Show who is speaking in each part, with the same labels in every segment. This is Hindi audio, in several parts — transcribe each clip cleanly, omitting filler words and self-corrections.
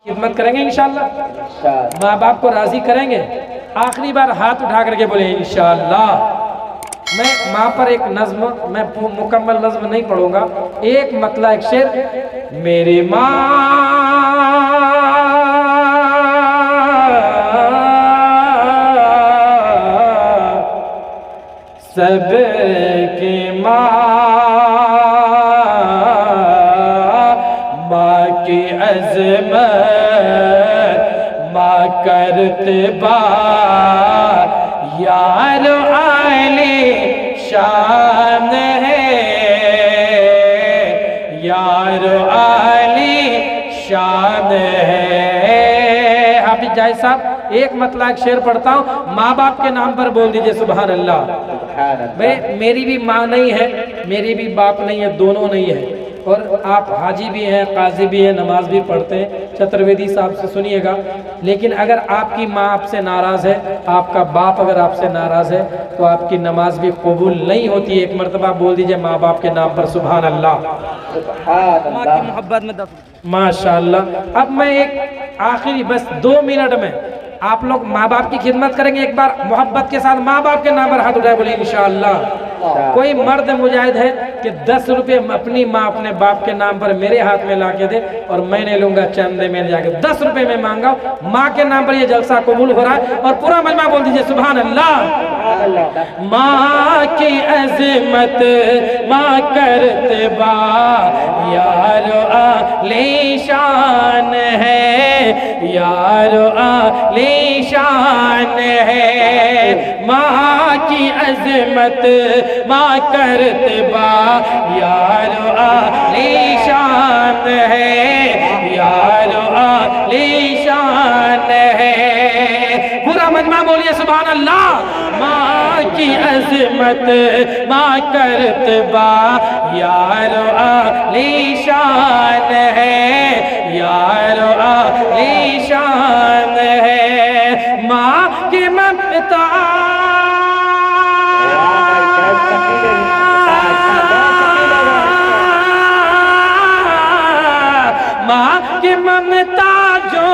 Speaker 1: खिदमत करेंगे इंशाअल्लाह, माँ बाप को राजी करेंगे। आखिरी बार हाथ उठा करके बोले इंशाअल्लाह। मैं माँ पर एक नज्म, मैं मुकम्मल नज्म नहीं पढ़ूंगा, एक मतला एक शेर। मेरी माँ सबकी माँ, माँ की अज़मत माँ करते बार यार आली शान है, यार आली शान है। हाफिज जाहिद साहब एक मतला एक शेर पढ़ता हूँ, माँ बाप के नाम पर बोल दीजिए सुभान अल्लाह। भाई मेरी भी माँ नहीं है, मेरी भी बाप नहीं है, दोनों नहीं है। और आप हाजी भी हैं, काजी भी हैं, नमाज भी पढ़ते हैं, चतुर्वेदी साहब से सुनिएगा। लेकिन अगर आपकी माँ आपसे नाराज़ है, आपका बाप अगर आपसे नाराज़ है, तो आपकी नमाज भी कबूल नहीं होती। एक मरतबा बोल दीजिए माँ बाप के नाम पर सुभान अल्लाह।
Speaker 2: माँ की मोहब्बत में
Speaker 1: माशाअल्लाह। अब मैं एक आखिरी बस 2 मिनट में आप लोग माँ बाप की खिदमत करेंगे। एक बार मोहब्बत के साथ माँ बाप के नाम पर हाथ उठाए बोले इंशाअल्लाह। कोई मर्द मुजाहिद है कि 10 रुपये अपनी माँ अपने बाप के नाम पर मेरे हाथ में ला के दे और मैंने लूंगा चंदे में जाके 10 रुपये में मांगा, माँ के नाम पर ये जलसा कबूल हो रहा है। और पूरा मजमा बोल दीजिए सुभान अल्लाह। माँ की अज़मत माँ करते बा यार आली शान है, यार आली शान है। माँ की अज़मत माँ करते बा यार आली शान है, यार आली शान है। पूरा मजमा बोलिए सुभान अल्लाह। माँ की अज़मत माँ करते बा यार आली शान है, यार आली शान है। माँ की ममता माँ की ममता जो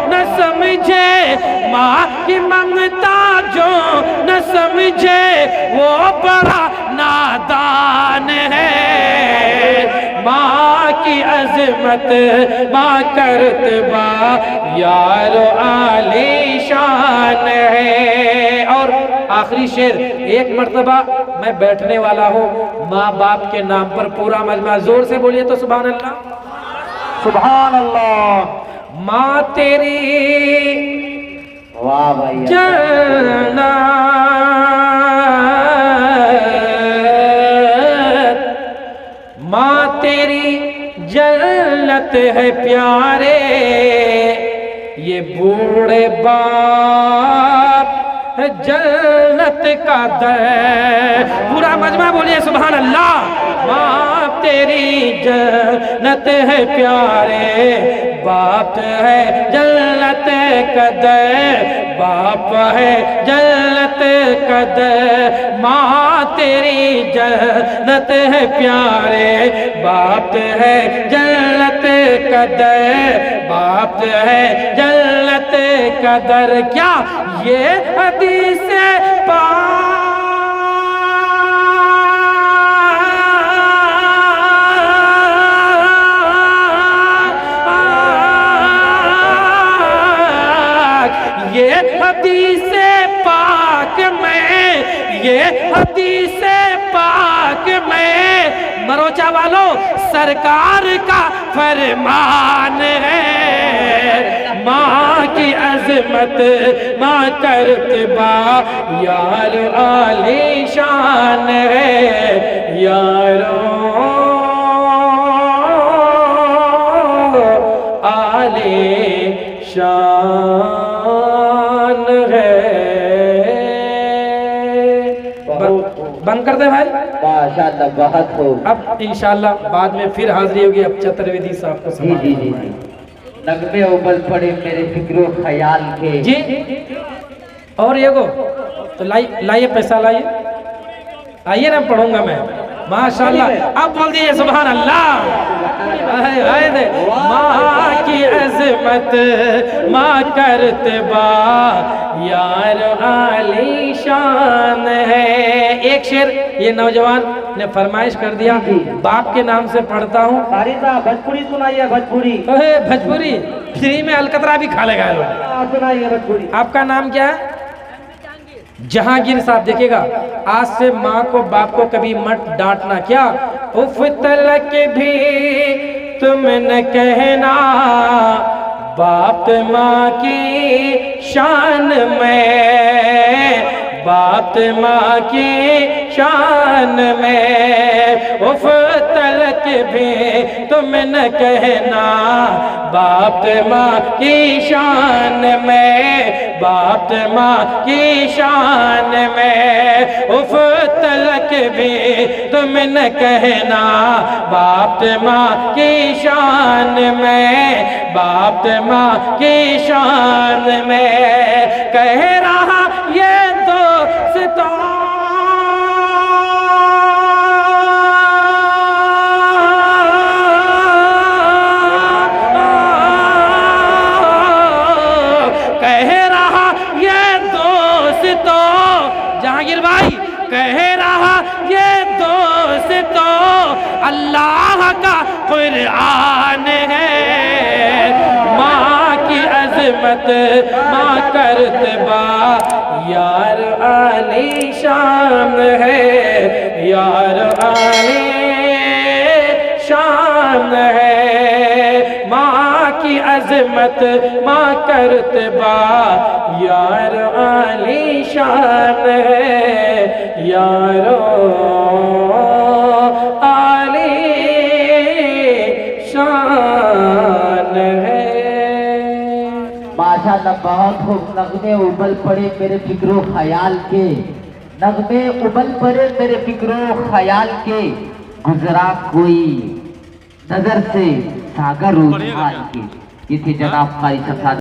Speaker 1: न समझे, माँ की ममता जो न समझे वो बड़ा नादान है। माँ की अज़मत माँ करते बा यार आली शान है। और आखिरी शेर, एक मर्तबा मैं बैठने वाला हूँ माँ बाप के नाम पर, पूरा मजमा जोर से बोलिए तो सुभान अल्लाह।
Speaker 2: सुभान अल्लाह।
Speaker 1: माँ तेरी
Speaker 2: वाह भाई
Speaker 1: जन्नत, माँ तेरी जन्नत है प्यारे, ये बूढ़े बाप जन्नत का दर। पूरा मजमा बोलिए सुभान अल्लाह। माँ तेरी जन्नत है प्यारे, बाप है जन्नत का दर, बाप है जन्नत का दर। माँ तेरी जन्नत है प्यारे, बाप है जन्नत का दर, बाप है जन्नत का दर। क्या ये हदीस पाक ये हदीस पाक में, ये हदीस पाक में मरोचा वालों सरकार का फरमान है। माँ की अज़मत माँ करते बा यार आली शान है, यारो आली शान है। बंद कर दे भाई।
Speaker 2: माशाअल्लाह बहुत खूब।
Speaker 1: अब इंशाअल्लाह बाद में फिर हाजिरी होगी। अब चतुर्वेदी साहब को
Speaker 2: जी जी जी जी। नगमे उबल पड़े मेरे फिक्रो ख्याल के
Speaker 1: जी। और ये को तो लाइए पैसा लाइए, आइए ना पढ़ूंगा मैं। माशाअल्लाह। अब बोल दीजिए सुभान अल्लाह। माँ की अजमत माँ करते बा यार आली शान है। एक शेर ये नौजवान ने फरमाइश कर दिया, बाप के नाम से पढ़ता हूँ।
Speaker 2: भोजपुरी सुनाइए, भोजपुरी।
Speaker 1: भोजपुरी फ्री में अलकतरा भी खा लेगा लोग।
Speaker 2: सुनाइए भोजपुरी।
Speaker 1: आपका नाम क्या है? जहांगीर साहब। देखिएगा, आज से माँ को बाप को कभी मत डांटना। क्या उफ तलक भी तुम न कहना, बाप माँ की शान में, बाप माँ की शान में। उफ तलक भी तुम न कहना, बाप माँ की शान में, बाप माँ की शान में। उफ तलक भी तुम न कहना, बाप माँ की शान में, बाप माँ की शान में। कह रहा ये दोस्तों जहांगीर भाई कह रहा ये दोस्त तो अल्लाह का कुरान है। माँ की अजमत माँ करतबा यार आली शान है, यार आली शान है। माँ की अजमत माँ करतबा यार आली शान है, यारो आली शान है।
Speaker 2: माशाअल्लाह, बहुत खूब। नगमे उबल पड़े मेरे फिक्रो ख्याल के, नगमे उबल पड़े मेरे फिक्रो ख्याल के। गुजरा कोई नजर से सागर उछाल के। ये थे जनाब कारी सफाद।